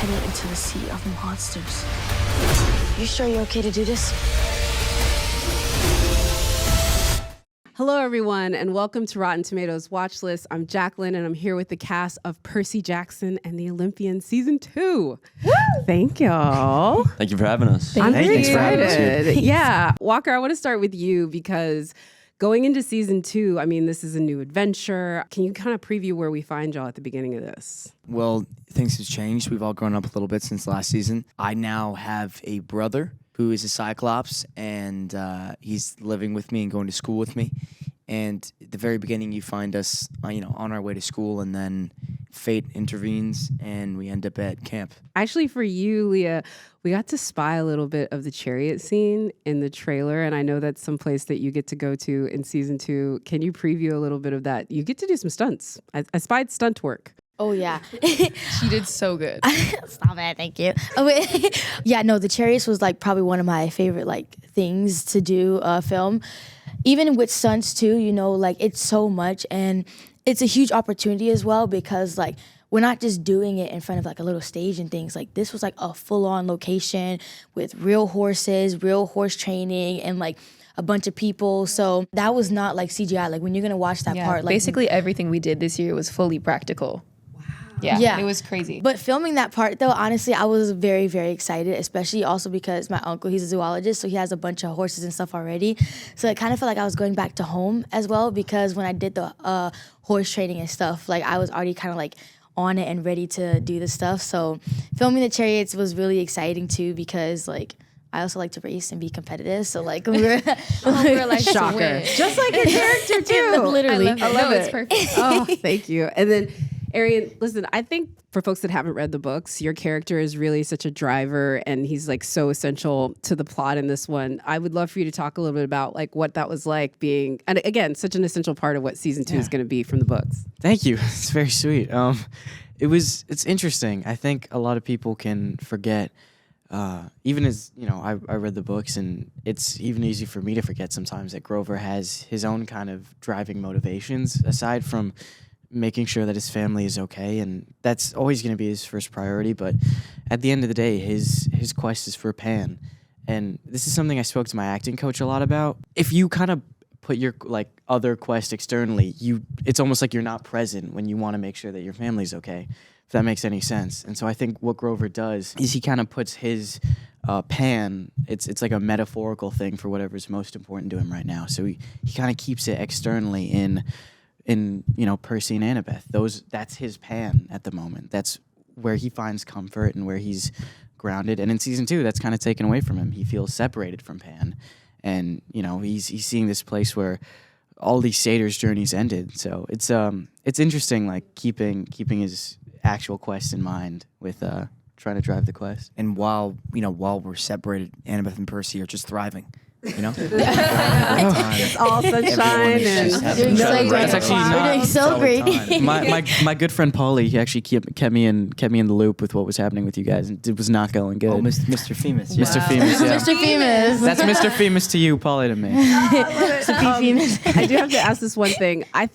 headed into the sea of monsters. You sure you're okay to do this? Hello, everyone, and welcome to Rotten Tomatoes Watch List. I'm Jacqueline, and I'm here with the cast of Percy Jackson and the Olympians Season 2. Woo! Thank y'all. Thank you for having us. I'm very Thanks for having us here. excited. Yeah. Walker, I want to start with you because going into Season 2, I mean, this is a new adventure. Can you kind of preview where we find y'all at the beginning of this? Well, things have changed. We've all grown up a little bit since last season. I now have a brother who is a Cyclops, and he's living with me and going to school with me. And at the very beginning, you find us, on our way to school, and then fate intervenes, and we end up at camp. Actually, for you, Leah, we got to spy a little bit of the chariot scene in the trailer, and I know that's someplace that you get to go to in Season 2. Can you preview a little bit of that? You get to do some stunts. I spied stunt work. Oh, yeah. She did so good. Stop it, thank you. Oh, wait. Yeah, no, the chariots was probably one of my favorite things to do film. Even with stunts too, it's so much, and it's a huge opportunity as well because we're not just doing it in front of a little stage and things. This was a full-on location with real horses, real horse training, and a bunch of people. So that was not CGI. When you're gonna watch that part, basically everything we did this year was fully practical. Yeah, it was crazy. But filming that part, though, honestly, I was very, very excited, especially also because my uncle, he's a zoologist, so he has a bunch of horses and stuff already. So it kind of felt like I was going back to home as well because when I did the horse training and stuff, I was already kind of on it and ready to do the stuff. So filming the chariots was really exciting, too, because, I also like to race and be competitive. So, we're Shocker. Just like your character, too. Literally. I love it. It's perfect. Oh, thank you. And then, Aryan, listen, I think for folks that haven't read the books, your character is really such a driver and he's so essential to the plot in this one. I would love for you to talk a little bit about what that was like being, and again, such an essential part of what Season 2 is going to be from the books. Thank you. It's very sweet. It's interesting. I think a lot of people can forget, even as, I read the books, and it's even easy for me to forget sometimes that Grover has his own kind of driving motivations aside from making sure that his family is okay, and that's always going to be his first priority. But at the end of the day, his quest is for Pan, and this is something I spoke to my acting coach a lot about. If you kind of put your other quest externally, it's almost like you're not present when you want to make sure that your family's okay, if that makes any sense. And so I think what Grover does is he kind of puts his Pan, it's like a metaphorical thing for whatever's most important to him right now. So he kind of keeps it externally in Percy and Annabeth. That's his Pan at the moment. That's where he finds comfort and where he's grounded. And in Season 2, that's kind of taken away from him. He feels separated from Pan. And, he's seeing this place where all these satyrs' journeys ended. So it's interesting, keeping his actual quest in mind with trying to drive the quest. And while we're separated, Annabeth and Percy are just thriving. It's all sunshine and doing so great. That's actually doing so great. My good friend Paulie, he actually kept me in the loop with what was happening with you guys, and it was not going good. Oh, Mr. Femus. Mr. Femus, yeah. Mr. Femus. That's Mr. Femus to you, Paulie to me. I do have to ask this one thing. I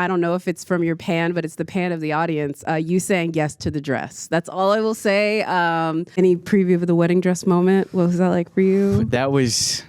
don't know if it's from your Pan, but it's the Pan of the audience. You saying yes to the dress. That's all I will say. Any preview of the wedding dress moment? What was that like for you? That was,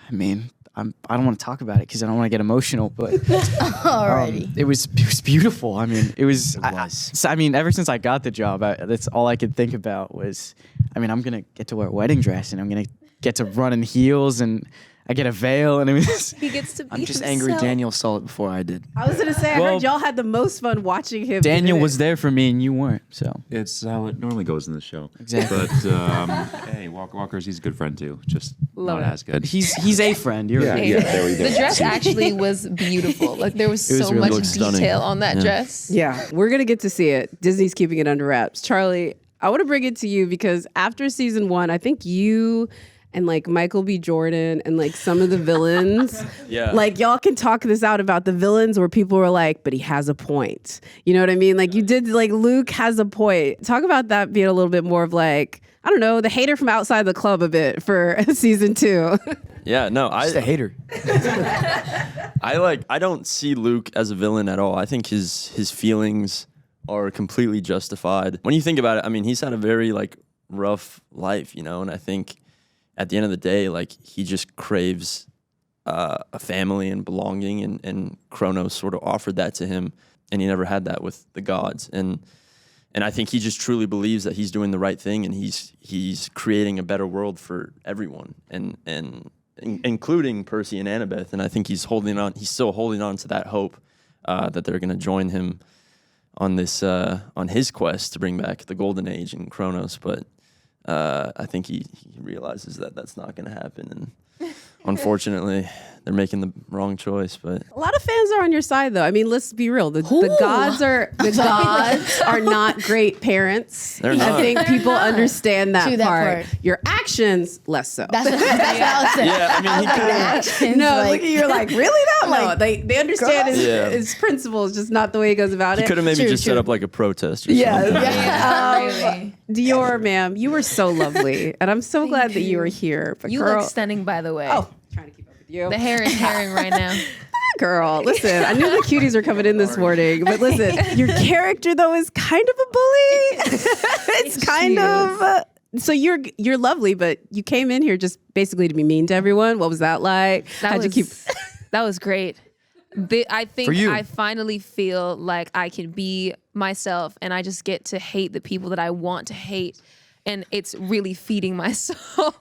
I don't want to talk about it because I don't want to get emotional, but Alrighty. it was beautiful. It was. Ever since I got the job, that's all I could think about was, I'm gonna get to wear a wedding dress, and I'm gonna get to run in heels, and I get a veil, and it was. He gets to be I'm just himself. angry Daniel saw it before I did. I was gonna say, I heard y'all had the most fun watching him. Daniel was there for me, and you weren't. So It's how it normally goes in the show. Exactly. But hey, Walker's he's a good friend too. Just Love not it. as good. he's a friend. You're right. Yeah, there we go. The dress actually was beautiful. There was It was so really much stunning. detail on that dress. Yeah, we're gonna get to see it. Disney's keeping it under wraps. Charlie, I want to bring it to you because after Season 1, I think you and Michael B. Jordan and some of the villains. Yeah. Y'all can talk this out about the villains where people were like, but he has a point. You know what I mean? You did Luke has a point. Talk about that being a little bit more of I don't know, the hater from outside the club a bit for Season 2. Yeah, no, Just a hater. I don't see Luke as a villain at all. I think his feelings are completely justified. When you think about it, I mean, he's had a very like rough life, you know, and I think at the end of the day, like he just craves a family and belonging, and Kronos sort of offered that to him, and he never had that with the gods. And I think he just truly believes that he's doing the right thing, and he's creating a better world for everyone, and including Percy and Annabeth. And I think he's still holding on to that hope that they're going to join him on this on his quest to bring back the Golden Age and Kronos. But I think he realizes that that's not going to happen, and unfortunately, they're making the wrong choice. But A lot of fans are on your side, though. I mean, let's be real. The gods are not great parents. They're not. I think people understand that, To that part. part. Your actions, less so. That's what I was saying. yeah, I mean, he could have. Actions, no, like- look at you. Like, really? Not Like, no. They understand his, Yeah. his principles, just not the way he goes about He it. could have maybe True, just set true. up like a protest or Yeah, something. Really. Dior, ma'am, you were so lovely, and I'm so glad that you were here. But You girl, look stunning, by the way. oh, trying to keep up with you. The hair is herring right now. Girl, listen, I knew the cuties were coming in this morning, but listen, your character though is kind of a bully. It's kind of so you're lovely, but you came in here just basically to be mean to everyone. What was that like? How'd you keep? That was great. I think For you. I finally feel like I can be myself, and I just get to hate the people that I want to hate, and it's really feeding my soul.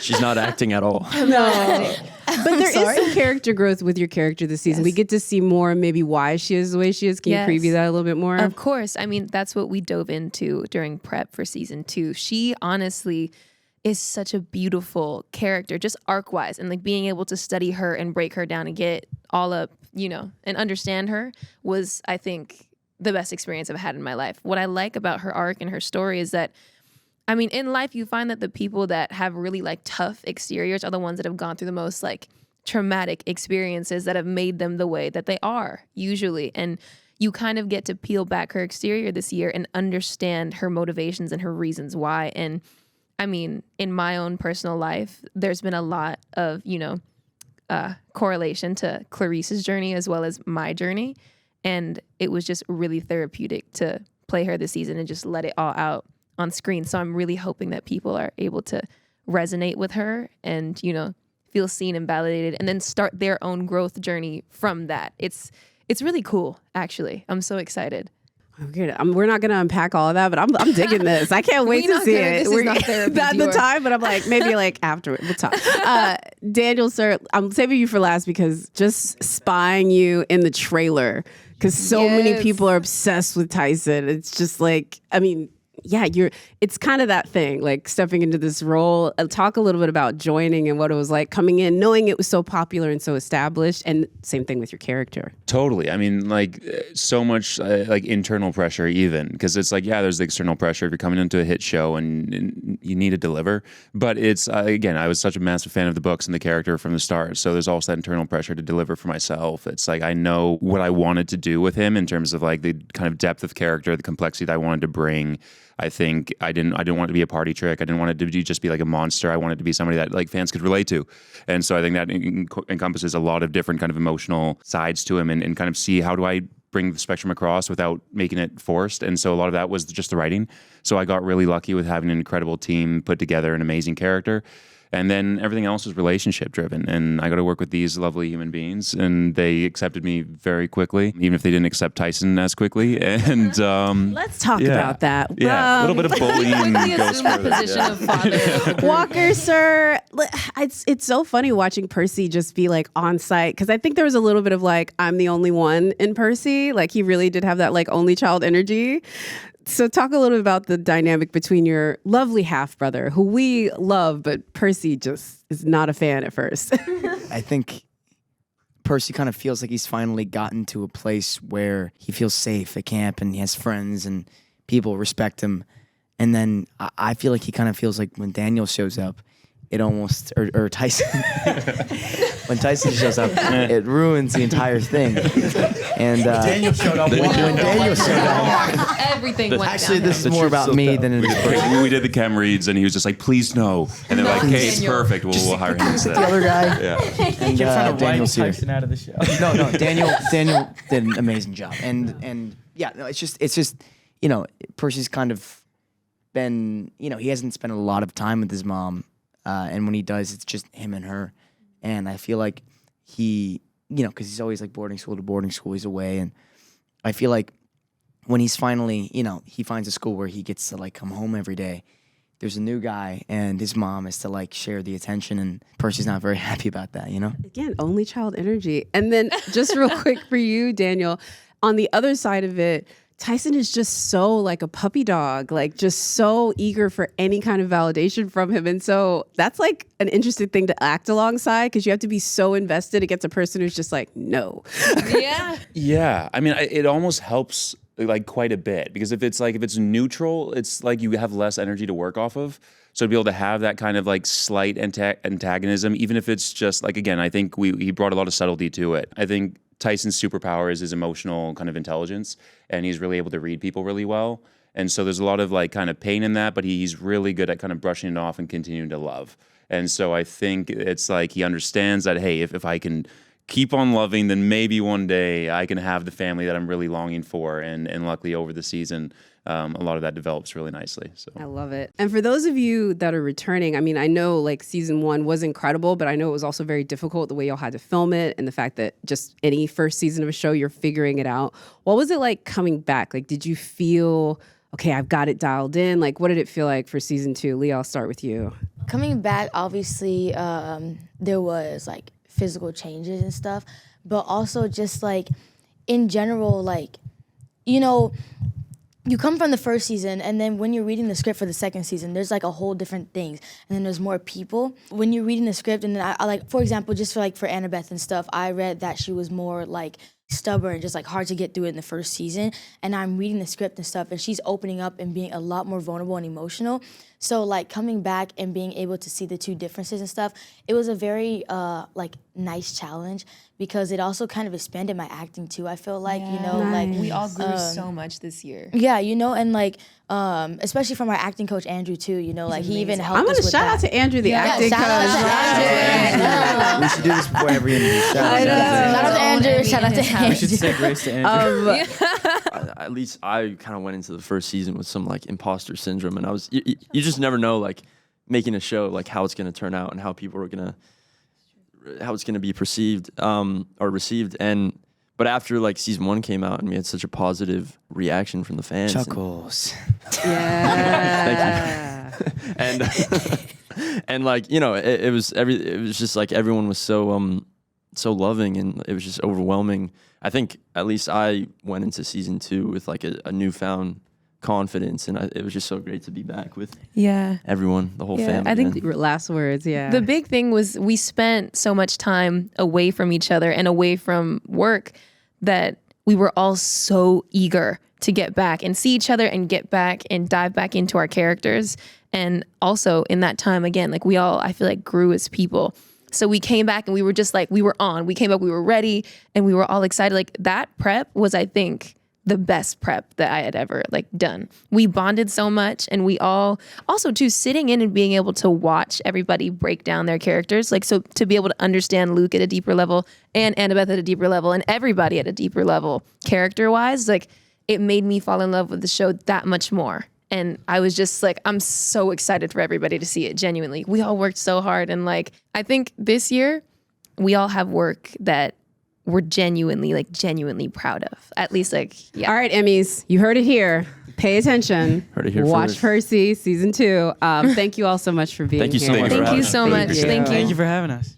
She's not acting at all. No, but there is some character growth with your character this season. Yes. We get to see more, maybe why she is the way she is. Can Yes. you preview that a little bit more? Of course. I mean, that's what we dove into during prep for season 2. She honestly is such a beautiful character, just arc-wise, and like being able to study her and break her down and get all up, and understand her was, I think, the best experience I've had in my life. What I like about her arc and her story is that, I mean, in life, you find that the people that have really like tough exteriors are the ones that have gone through the most like traumatic experiences that have made them the way that they are usually. And you kind of get to peel back her exterior this year and understand her motivations and her reasons why. And I mean, in my own personal life, there's been a lot of, correlation to Clarisse's journey as well as my journey. And it was just really therapeutic to play her this season and just let it all out on screen. So I'm really hoping that people are able to resonate with her and, feel seen and validated and then start their own growth journey from that. It's really cool, actually. I'm so excited. We're not going to unpack all of that, but I'm digging this. I can't wait to see it. This is not therapy, Not the Dior. time, but I'm like, maybe like afterward. We'll talk. Daniel, sir, I'm saving you for last because just spying you in the trailer, because so many Yes. people are obsessed with Tyson. It's just like, I mean, yeah, it's kind of that thing, like stepping into this role. Talk a little bit about joining and what it was like coming in, knowing it was so popular and so established, and same thing with your character. Totally. I mean, like so much like internal pressure, even because it's like, yeah, there's the external pressure if you're coming into a hit show and you need to deliver. But it's again, I was such a massive fan of the books and the character from the start. So there's also that internal pressure to deliver for myself. It's like I know what I wanted to do with him in terms of like the kind of depth of character, the complexity that I wanted to bring. I think I didn't want it to be a party trick. I didn't want it to just be like a monster. I wanted it to be somebody that like fans could relate to. And so I think that encompasses a lot of different kind of emotional sides to him and kind of see how do I bring the spectrum across without making it forced. And so a lot of that was just the writing. So I got really lucky with having an incredible team put together an amazing character. And then everything else was relationship driven. And I got to work with these lovely human beings, and they accepted me very quickly, even if they didn't accept Tyson as quickly. And Let's talk about that. Yeah, a little bit of bullying Quickly goes assume the further. position of father. Walker, sir, it's so funny watching Percy just be like on site, because I think there was a little bit of like, I'm the only one in Percy. Like he really did have that like only child energy. So talk a little bit about the dynamic between your lovely half brother, who we love, but Percy just is not a fan at first. I think Percy kind of feels like he's finally gotten to a place where he feels safe at camp and he has friends and people respect him. And then I feel like he kind of feels like when Daniel shows up, it almost or Tyson when Tyson shows up, it ruins the entire thing. And Daniel showed up. when Daniel showed up, Everything went actually down. this is more about me than it is Percy. We did the chem reads, and he was just like, "Please no," and they're like, "Okay, it's Daniel. perfect. We'll hire him instead." The other guy. Yeah. And Trying to write Daniel's here. Tyson out of the show. No, Daniel did an amazing job. And yeah, no, it's just you know, Percy's kind of been, you know, he hasn't spent a lot of time with his mom, and when he does, it's just him and her. And I feel like he, you know, because he's always like boarding school to boarding school, he's away, and I feel like when he's finally, you know, he finds a school where he gets to like come home every day, there's a new guy, and his mom is to like share the attention, and Percy's not very happy about that, you know? Again, only child energy. And then just real quick for you, Daniel, on the other side of it, Tyson is just so like a puppy dog, like just so eager for any kind of validation from him. And so that's like an interesting thing to act alongside, because you have to be so invested against a person who's just like, no. Yeah. Yeah, I mean, it almost helps like quite a bit, because if it's neutral, it's like you have less energy to work off of. So to be able to have that kind of like slight antagonism, even if it's just like, again, I think he brought a lot of subtlety to it. I think Tyson's superpower is his emotional kind of intelligence, and he's really able to read people really well. And so there's a lot of like kind of pain in that, but he's really good at kind of brushing it off and continuing to love. And so I think it's like he understands that, hey, if I can keep on loving, then maybe one day I can have the family that I'm really longing for. And luckily over the season, a lot of that develops really nicely. So I love it. And for those of you that are returning, I mean, I know like season 1 was incredible, but I know it was also very difficult the way y'all had to film it, and the fact that just any first season of a show, you're figuring it out. What was it like coming back? Like, did you feel, okay, I've got it dialed in? Like, what did it feel like for season 2? Leah, I'll start with you. Coming back, obviously, there was like physical changes and stuff, but also just like in general, like, you know, you come from the first season, and then when you're reading the script for the second season, there's like a whole different things, and then there's more people. When you're reading the script, and then I like, for example, just for Annabeth and stuff, I read that she was more like stubborn, just like hard to get through in the first season, and I'm reading the script and stuff, and she's opening up and being a lot more vulnerable and emotional. So like coming back and being able to see the two differences and stuff, it was a very like nice challenge, because it also kind of expanded my acting too. I feel like, you know, like We all grew so much this year. yeah, you know, and like especially from our acting coach Andrew too, you know, like he even helped I'm going us to with shout that. out to Andrew, the acting shout out coach. to Andrew. We should do this before every interview. Shout out to Shout out to Andrew. Shout out to We Andrew. should say grace to Andrew. At least I kind of went into the first season with some like imposter syndrome, and I was you just never know like making a show like how it's gonna turn out and how people are how it's gonna be perceived or received. But after like season 1 came out and we had such a positive reaction from the fans, Chuckles. Yeah. Thank you. And like, you know, it was just like everyone was so so loving, and it was just overwhelming. I think at least I went into season 2 with like a newfound confidence, and it was just so great to be back with everyone, the whole family. I think Last words, yeah. the big thing was we spent so much time away from each other and away from work that we were all so eager to get back and see each other and get back and dive back into our characters. And also in that time, again, like we all, I feel like, grew as people. So we came back and we were just like, we were on. We came up, we were ready, and we were all excited. Like that prep was, I think, the best prep that I had ever like done. We bonded so much, and we all also too sitting in and being able to watch everybody break down their characters. Like, so to be able to understand Luke at a deeper level and Annabeth at a deeper level and everybody at a deeper level character wise, like it made me fall in love with the show that much more. And I was just like, I'm so excited for everybody to see it. Genuinely, we all worked so hard, and like I think this year we all have work that we're genuinely proud of. At least like, yeah. All right, Emmys, you heard it here. Pay attention. Heard it here Watch first. Percy season 2. Thank you all so much for being Thank you here. so much. Thank you so much. Thank you. Thank you for having us.